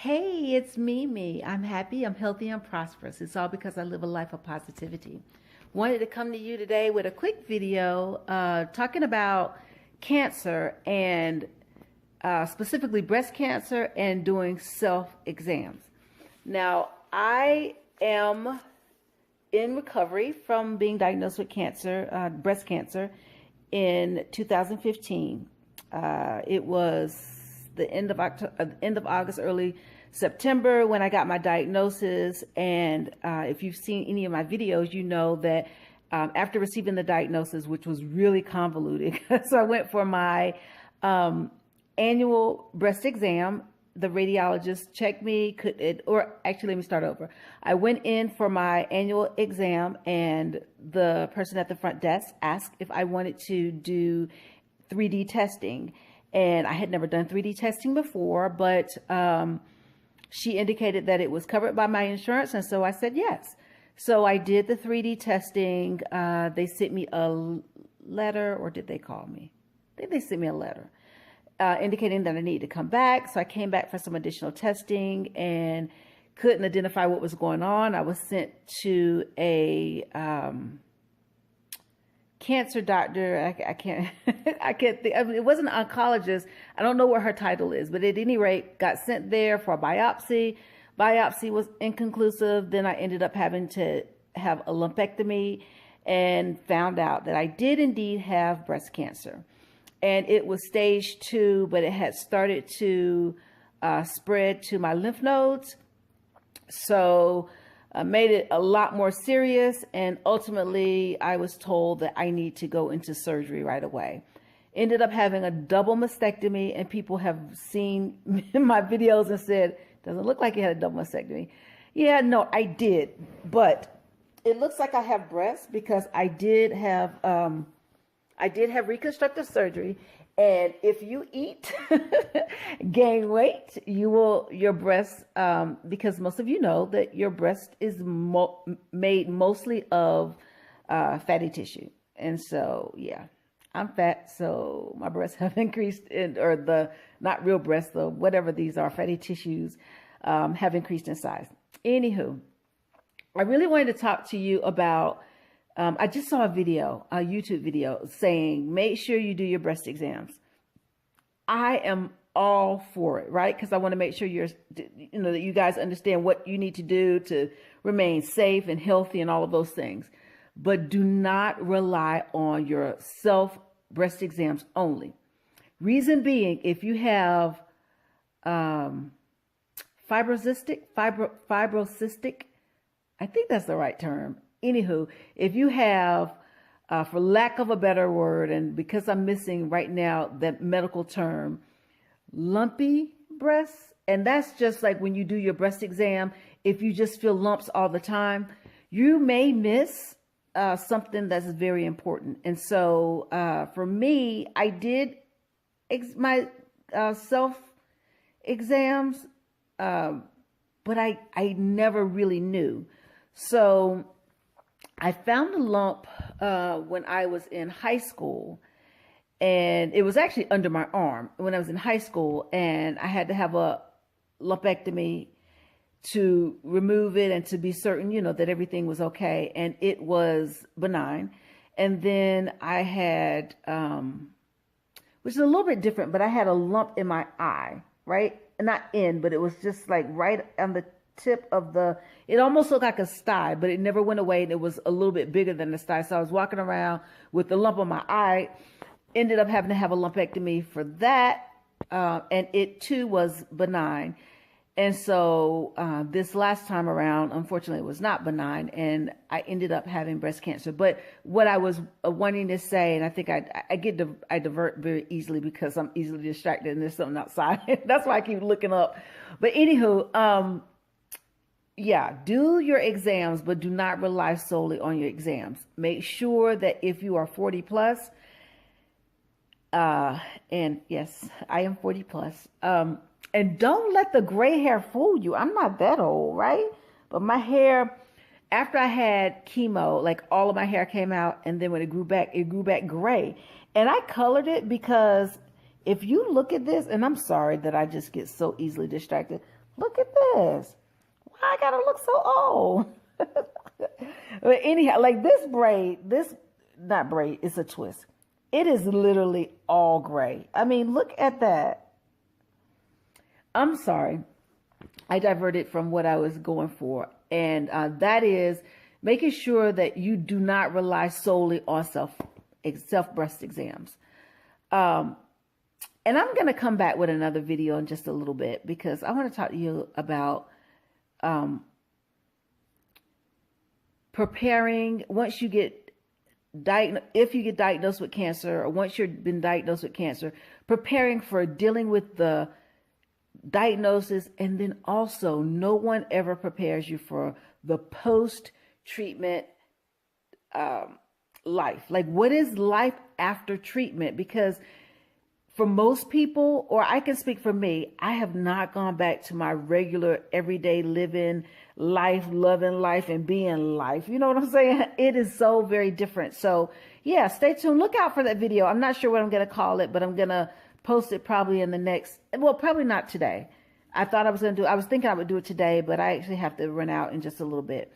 Hey, it's Mimi. I'm happy, I'm healthy, I'm prosperous. It's all because I live a life of positivity. Wanted to come to you today with a quick video talking about cancer and specifically breast cancer and doing self exams. Now, I am in recovery from being diagnosed with cancer, breast cancer, in 2015. It was the end of end of August, early September when I got my diagnosis. And if you've seen any of my videos, you know that after receiving the diagnosis, which was really convoluted, so I went for my annual breast exam. The radiologist checked me, or actually, let me start over. I went in for my annual exam, and the person at the front desk asked if I wanted to do 3D testing. And I had never done 3D testing before, but she indicated that it was covered by my insurance, and so I said yes. So I did the 3D testing. They sent me a letter, or did they call me? I think they sent me a letter indicating that I needed to come back. So I came back for some additional testing and couldn't identify what was going on. I was sent to a cancer doctor. I can't I can't think. I mean, it wasn't an oncologist. I don't know what her title is, but at any rate, got sent there for a biopsy. Biopsy was inconclusive. Then I ended up having to have a lumpectomy and found out that I did indeed have breast cancer. And it was stage 2, but it had started to spread to my lymph nodes. So made it a lot more serious, and ultimately I was told that I need to go into surgery right away. Ended up having a double mastectomy, and people have seen my videos and said, doesn't look like you had a double mastectomy. Yeah, no, I did, but it looks like I have breasts because I did have reconstructive surgery. And if you eat, gain weight, your breast, because most of you know that your breast is made mostly of fatty tissue. And so, yeah, I'm fat, so my breasts have increased, or the, not real breasts, though, whatever these are, fatty tissues have increased in size. Anywho, I really wanted to talk to you about, I just saw a YouTube video saying, make sure you do your breast exams. I am all for it, right? Because I want to make sure that you guys understand what you need to do to remain safe and healthy and all of those things. But do not rely on your self breast exams only. Reason being, if you have fibrocystic, I think that's the right term. Anywho, if you have, for lack of a better word, and because I'm missing right now that medical term, lumpy breasts, and that's just like when you do your breast exam, if you just feel lumps all the time, you may miss something that's very important. And so for me, I did my self exams, but I never really knew. So I found a lump when I was in high school, and it was actually under my arm when I was in high school, and I had to have a lumpectomy to remove it and to be certain, that everything was okay, and it was benign. And then I had, which is a little bit different, but I had a lump in my eye, right? Not in, but it was just like right on the tip of it almost looked like a sty, but it never went away, and it was a little bit bigger than the sty. So I was walking around with the lump on my eye, ended up having to have a lumpectomy for that, and it too was benign. And so this last time around, unfortunately, it was not benign, and I ended up having breast cancer. But what I was wanting to say, and I think I divert very easily because I'm easily distracted and there's something outside. That's why I keep looking up. But anywho, yeah, do your exams, but do not rely solely on your exams. Make sure that if you are 40 plus, and yes, I am 40 plus, and don't let the gray hair fool you. I'm not that old, right? But my hair, after I had chemo, like all of my hair came out, and then when it grew back gray. And I colored it because if you look at this, and I'm sorry that I just get so easily distracted. Look at this. Why I gotta look so old? But anyhow, like this braid, not braid, it's a twist. It is literally all gray. I mean, look at that. I'm sorry. I diverted from what I was going for. And that is making sure that you do not rely solely on self breast exams. And I'm going to come back with another video in just a little bit, because I want to talk to you about preparing once you get if you get diagnosed with cancer, or once you've been diagnosed with cancer, preparing for dealing with the diagnosis. And then also, no one ever prepares you for the post-treatment life. Like, what is life after treatment? Because for most people, or I can speak for me, I have not gone back to my regular everyday living life, loving life, and being life. You know what I'm saying? It is so very different. So yeah, stay tuned. Look out for that video. I'm not sure what I'm going to call it, but I'm going to post it probably in the next, well, probably not today. I was thinking I would do it today, but I actually have to run out in just a little bit.